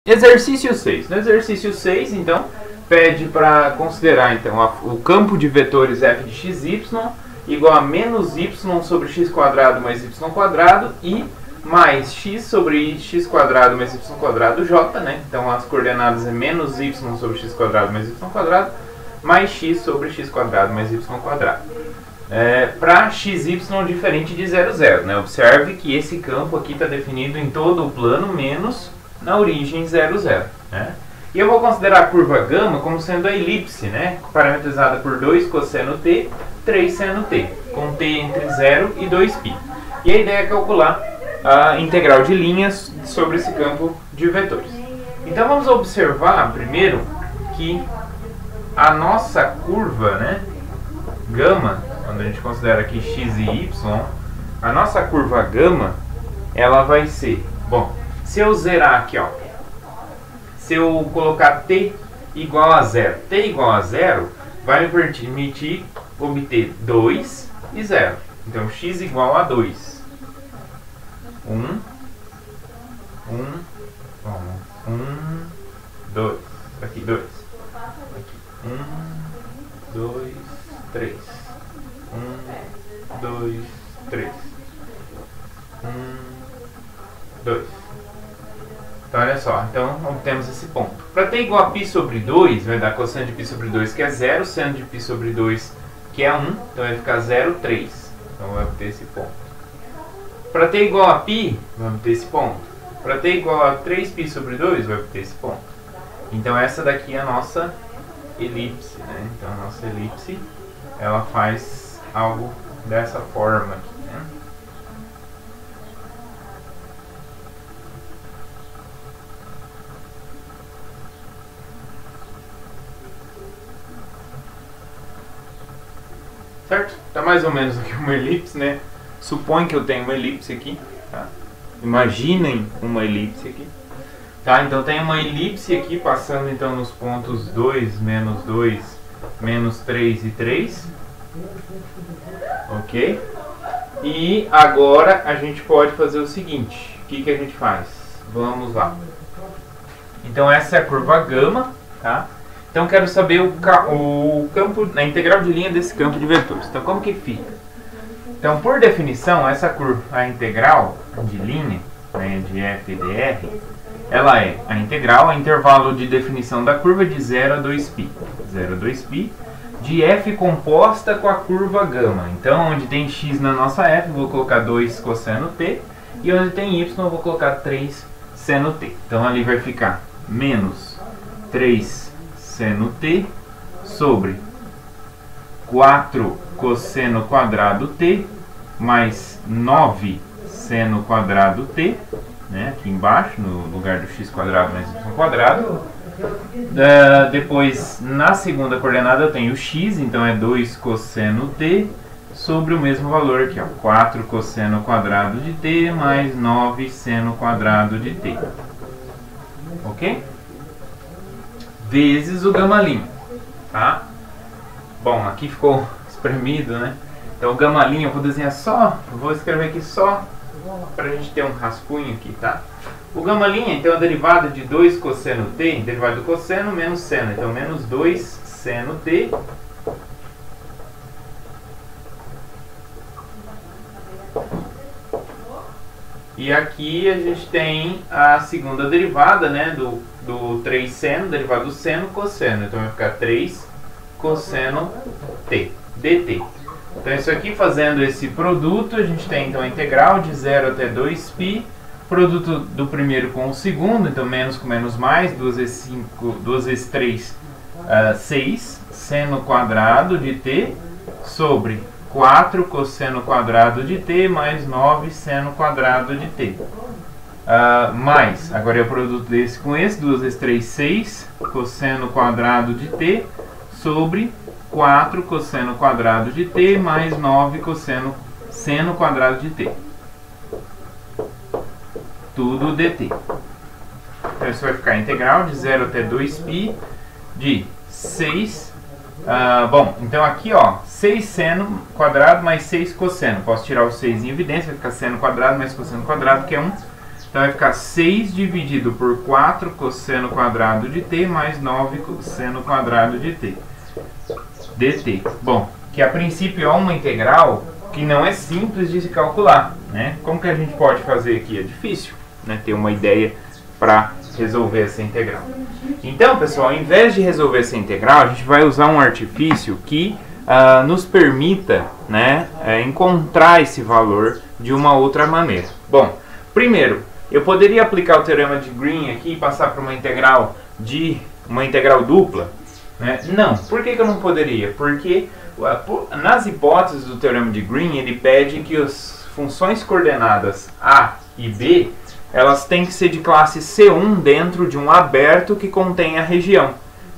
Exercício 6. No exercício 6, então, pede para considerar então, o campo de vetores f de xy igual a menos y sobre x quadrado mais y quadrado e mais x sobre x quadrado mais y quadrado j, né? Então as coordenadas é menos y sobre x quadrado mais y quadrado mais x sobre x quadrado mais y quadrado. Para xy diferente de 0, 0, né? Observe que esse campo aqui está definido em todo o plano menos na origem 0, 0, né? E eu vou considerar a curva gama como sendo a elipse, né? Parametrizada por 2 cosseno t, 3 seno t, com t entre 0 e 2π. E a ideia é calcular a integral de linhas sobre esse campo de vetores. Então vamos observar primeiro que a nossa curva, né, gama, quando a gente considera aqui x e y, a nossa curva gama, ela vai ser, bom, se eu zerar aqui, ó, se eu colocar t igual a 0, t igual a 0 vai me permitir obter 2 e 0. Então x igual a 2. 2. Aqui, 2. Aqui, 2, 3. 2, 3. 2. Então, olha só. Então, obtemos esse ponto. Para t igual a π sobre 2, vai dar cosseno de π sobre 2, que é 0. Seno de π sobre 2, que é 1. Então, vai ficar 0, 3. Então, vai obter esse ponto. Para t igual a π, vai obter esse ponto. Para t igual a 3π sobre 2, vai obter esse ponto. Então, essa daqui é a nossa elipse, né? Então, a nossa elipse, ela faz algo dessa forma aqui, né? Certo? Tá mais ou menos aqui uma elipse, né? Supõe que eu tenho uma elipse aqui, tá? Imaginem uma elipse aqui. Tá? Então tem uma elipse aqui passando então nos pontos 2, menos 3 e 3. Ok? E agora a gente pode fazer o seguinte. O que a gente faz? Vamos lá. Então essa é a curva gama, tá? Então quero saber o campo, a integral de linha desse campo de vetores. Então como que fica? Então por definição, essa curva, a integral de linha, né, de f dr, ela é a integral, a intervalo de definição da curva de 0 a 2π. 0 a 2π de f composta com a curva gama. Então onde tem x na nossa f, eu vou colocar 2 cosseno t. E onde tem y, eu vou colocar 3 seno t. Então ali vai ficar menos 3 seno t sobre 4 cosseno quadrado t mais 9 seno quadrado t, né, aqui embaixo, no lugar do x quadrado mais y quadrado. Depois, na segunda coordenada, eu tenho x, então é 2 cosseno t sobre o mesmo valor aqui, ó, 4 cosseno quadrado de t mais 9 seno quadrado de t. Ok? Vezes o gama-linha, tá? Bom, aqui ficou espremido, né? Então o gama-linha eu vou desenhar só, vou escrever aqui só para a gente ter um rascunho aqui, tá? O gama-linha, então, é a derivada de 2 cosseno t, derivada do cosseno menos seno. Então, menos 2 seno t e aqui a gente tem a segunda derivada, né, do 3 seno, derivada do seno, cosseno. Então, vai ficar 3 cosseno t, dt. Então, isso aqui, fazendo esse produto, a gente tem então a integral de 0 até 2π, produto do primeiro com o segundo, então menos com menos mais, 2 vezes 5, 2 vezes 3, 6, seno quadrado de t, sobre 4 cosseno quadrado de t, mais 9 seno quadrado de t. Mais, agora é o produto desse com esse, 2 vezes 3, 6, cosseno quadrado de t, sobre 4 cosseno quadrado de t mais 9 seno quadrado de t. Tudo dt. Então isso vai ficar integral de 0 até 2π de 6. Bom, então aqui, ó, 6 seno quadrado mais 6 cosseno. Posso tirar o 6 em evidência, vai ficar seno quadrado mais cosseno quadrado, que é 1. Então vai ficar 6 dividido por 4 cosseno quadrado de t mais 9 cosseno quadrado de t dt. Bom, que a princípio é uma integral que não é simples de se calcular, né? Como que a gente pode fazer aqui? É difícil, né? Ter uma ideia para resolver essa integral. Então, pessoal, ao invés de resolver essa integral, a gente vai usar um artifício que nos permita, né, encontrar esse valor de uma outra maneira. Bom, primeiro, eu poderia aplicar o teorema de Green aqui e passar para uma integral dupla? Né? Não. Por que eu não poderia? Porque nas hipóteses do teorema de Green, ele pede que as funções coordenadas A e B, elas têm que ser de classe C1 dentro de um aberto que contém a região,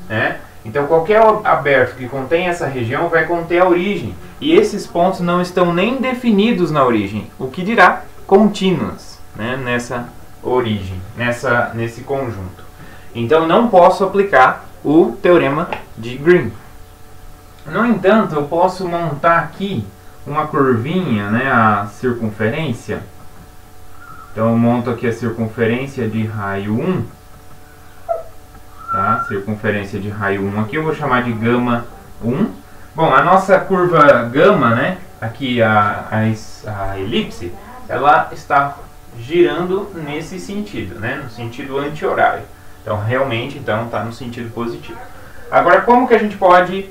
né? Então, qualquer aberto que contém essa região vai conter a origem. E esses pontos não estão nem definidos na origem, o que dirá contínuas, né, nessa origem, nesse conjunto. Então, não posso aplicar o teorema de Green. No entanto, eu posso montar aqui uma curvinha, né, a circunferência. Então, eu monto aqui a circunferência de raio 1. Tá? Circunferência de raio 1 aqui, eu vou chamar de gama 1. Bom, a nossa curva gama, né, aqui a elipse, ela está girando nesse sentido, né, no sentido anti-horário. Então, realmente, está no sentido positivo. Agora, como que a gente pode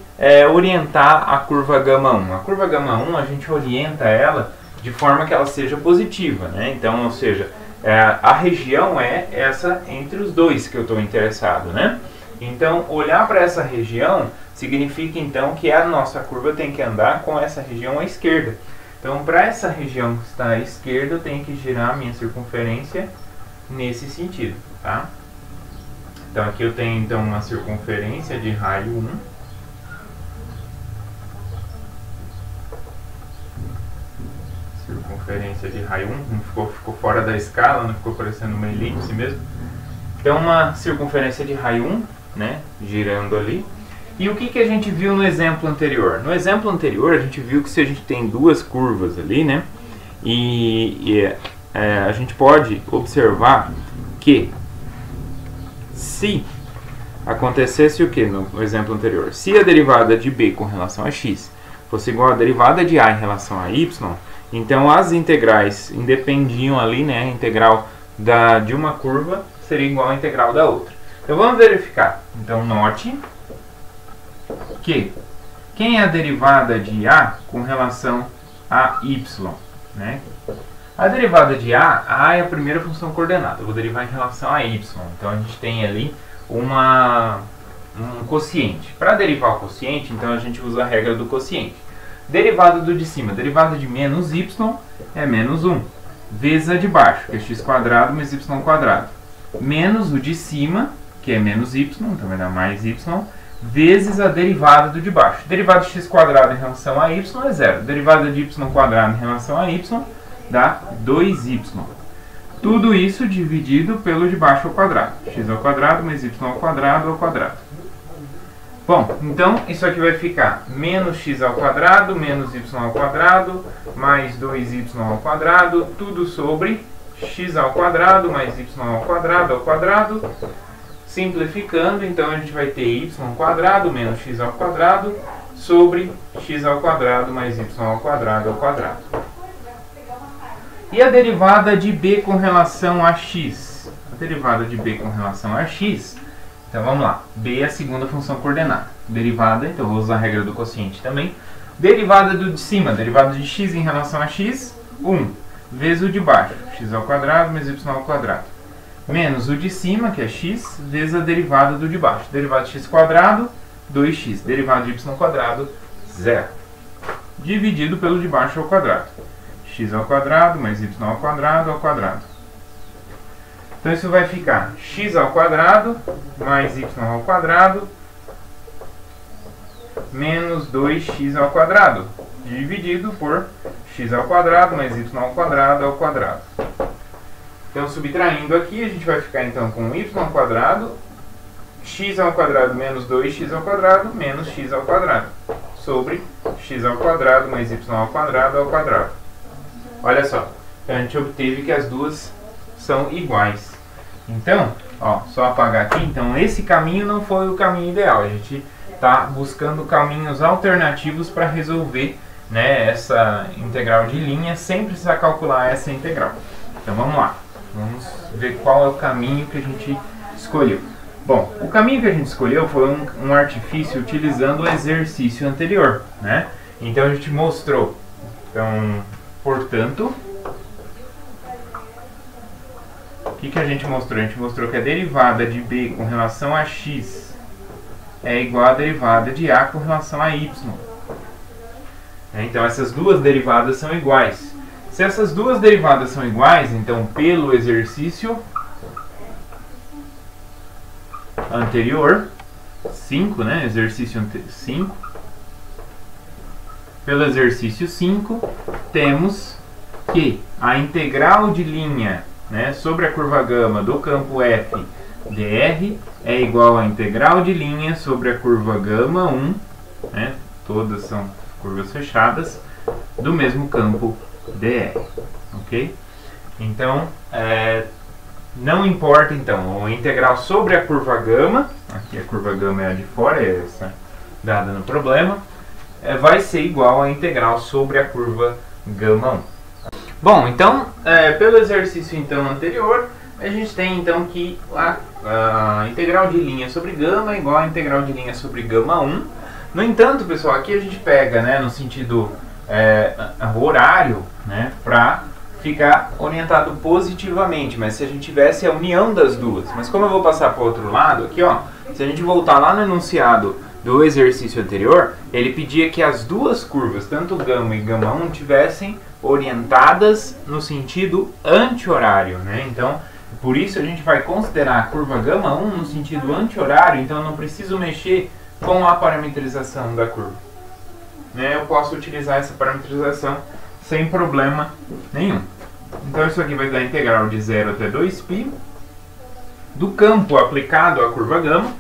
orientar a curva gama 1? A curva gama 1, a gente orienta ela de forma que ela seja positiva, né? Então, ou seja, a região é essa entre os dois que eu estou interessado, né? Então, olhar para essa região significa, então, que a nossa curva tem que andar com essa região à esquerda. Então, para essa região que está à esquerda, eu tenho que girar a minha circunferência nesse sentido, tá? Então, aqui eu tenho, então, uma circunferência de raio 1. Circunferência de raio 1, não ficou fora da escala, não ficou parecendo uma elipse mesmo. Então, uma circunferência de raio 1, né, girando ali. E o que a gente viu no exemplo anterior? No exemplo anterior, a gente viu que se a gente tem duas curvas ali, né, a gente pode observar que se acontecesse o que no exemplo anterior? Se a derivada de b com relação a x fosse igual à derivada de a em relação a y, então as integrais independiam ali, né? A integral de uma curva seria igual à integral da outra. Então vamos verificar. Então note que quem é a derivada de a com relação a y, né? A derivada de a é a primeira função coordenada. Eu vou derivar em relação a y. Então a gente tem ali um quociente. Para derivar o quociente, então a gente usa a regra do quociente. Derivada do de cima, derivada de menos y é menos 1. Vezes a de baixo, que é x² mais y². Menos o de cima, que é menos y, então vai dar mais y, vezes a derivada do de baixo. Derivada de x² em relação a y é 0. Derivada de y² em relação a y dá 2y. Tudo isso dividido pelo de baixo ao quadrado. x² mais y² ao quadrado. Bom, então isso aqui vai ficar menos x² menos y² mais 2y², tudo sobre x² mais y² ao quadrado. Simplificando, então a gente vai ter y² menos x² sobre x² mais y² ao quadrado. E a derivada de b com relação a x? A derivada de b com relação a x, então vamos lá. b é a segunda função coordenada. Derivada, então vou usar a regra do quociente também. Derivada do de cima, derivada de x em relação a x, 1. Vezes o de baixo, x² mais y². Menos o de cima, que é x, vezes a derivada do de baixo. Derivada de x², 2x. Derivada de y², 0. Dividido pelo de baixo ao quadrado. x² mais y² ao quadrado. Então isso vai ficar x² mais y² menos 2x², dividido por x² mais y² ao quadrado. Então, subtraindo aqui, a gente vai ficar então com y² x² menos 2x² menos x² sobre x² mais y² ao quadrado. Olha só, a gente obteve que as duas são iguais. Então, ó, só apagar aqui. Então, esse caminho não foi o caminho ideal. A gente está buscando caminhos alternativos para resolver, né, essa integral de linha sem precisar calcular essa integral. Então, vamos lá. Vamos ver qual é o caminho que a gente escolheu. Bom, o caminho que a gente escolheu foi um artifício utilizando o exercício anterior, né? Então, a gente mostrou. Então, portanto, o que a gente mostrou? A gente mostrou que a derivada de b com relação a x é igual à derivada de a com relação a y. Então, essas duas derivadas são iguais. Se essas duas derivadas são iguais, então, pelo exercício anterior, 5, né? Exercício 5. Pelo exercício 5, temos que a integral de linha, né, sobre a curva gama do campo f dr é igual à integral de linha sobre a curva gama 1, né, todas são curvas fechadas, do mesmo campo dr. Ok? Então, não importa, então, a integral sobre a curva gama, aqui a curva gama é a de fora, é essa dada no problema, vai ser igual à integral sobre a curva gama 1. Bom, então, pelo exercício então, anterior, a gente tem então que a integral de linha sobre gama é igual à integral de linha sobre gama 1. No entanto, pessoal, aqui a gente pega, né, no sentido horário, né, para ficar orientado positivamente, mas se a gente tivesse a união das duas. Mas como eu vou passar para o outro lado, aqui, ó, se a gente voltar lá no enunciado do exercício anterior, ele pedia que as duas curvas, tanto gama e gama 1, tivessem orientadas no sentido anti-horário, né? Então, por isso a gente vai considerar a curva gama 1 no sentido anti-horário, então eu não preciso mexer com a parametrização da curva, né? Eu posso utilizar essa parametrização sem problema nenhum. Então isso aqui vai dar a integral de 0 até 2π do campo aplicado à curva gama.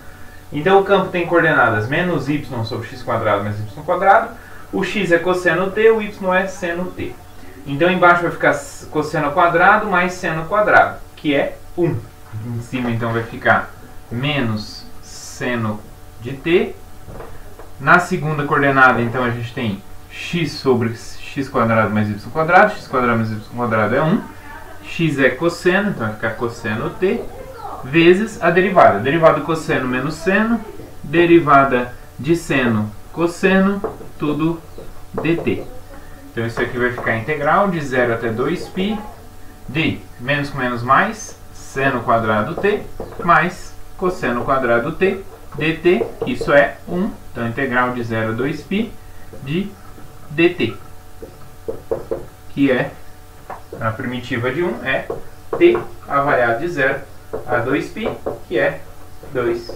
Então o campo tem coordenadas menos y sobre x² mais y². O x é cosseno t, o y é seno t. Então embaixo vai ficar cosseno quadrado mais seno quadrado, que é 1. Em cima então vai ficar menos seno de t. Na segunda coordenada então a gente tem x sobre x² mais y². x² mais y² é 1. X é cosseno, então vai ficar cosseno t. Vezes a derivada. Derivada do cosseno menos seno. Derivada de seno, cosseno, tudo dt. Então isso aqui vai ficar integral de 0 até 2π de menos com menos mais, seno quadrado t, mais cosseno quadrado t, dt. Isso é 1. Então integral de 0 a 2π de dt. Que é, a primitiva de 1 é t avaliado de 0 a 2π, que é 2π.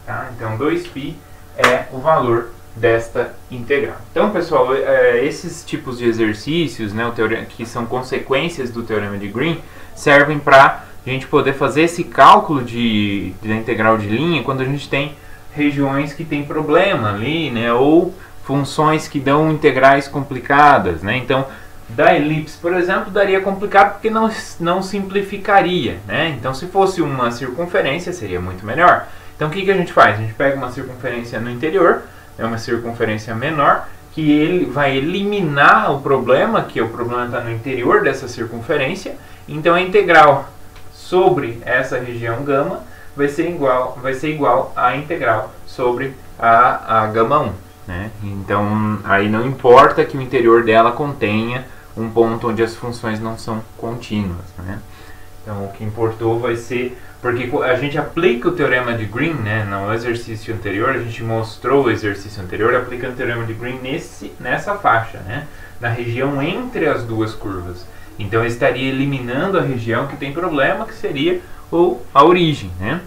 Tá? Então 2π é o valor desta integral. Então, pessoal, esses tipos de exercícios, né, que são consequências do teorema de Green, servem para a gente poder fazer esse cálculo da integral de linha quando a gente tem regiões que tem problema ali, né, ou funções que dão integrais complicadas, né? Então, da elipse, por exemplo, daria complicado porque não simplificaria, né? Então, se fosse uma circunferência, seria muito melhor. Então, o que a gente faz? A gente pega uma circunferência no interior, é uma circunferência menor, que ele vai eliminar o problema, que o problema está no interior dessa circunferência. Então, a integral sobre essa região gama vai ser igual à integral sobre a gama 1. Né? Então, aí não importa que o interior dela contenha um ponto onde as funções não são contínuas. Né? Então, o que importou vai ser... Porque a gente aplica o teorema de Green, né, no exercício anterior, a gente mostrou o exercício anterior, aplicando o teorema de Green nessa faixa, né, na região entre as duas curvas. Então, estaria eliminando a região que tem problema, que seria a origem, né?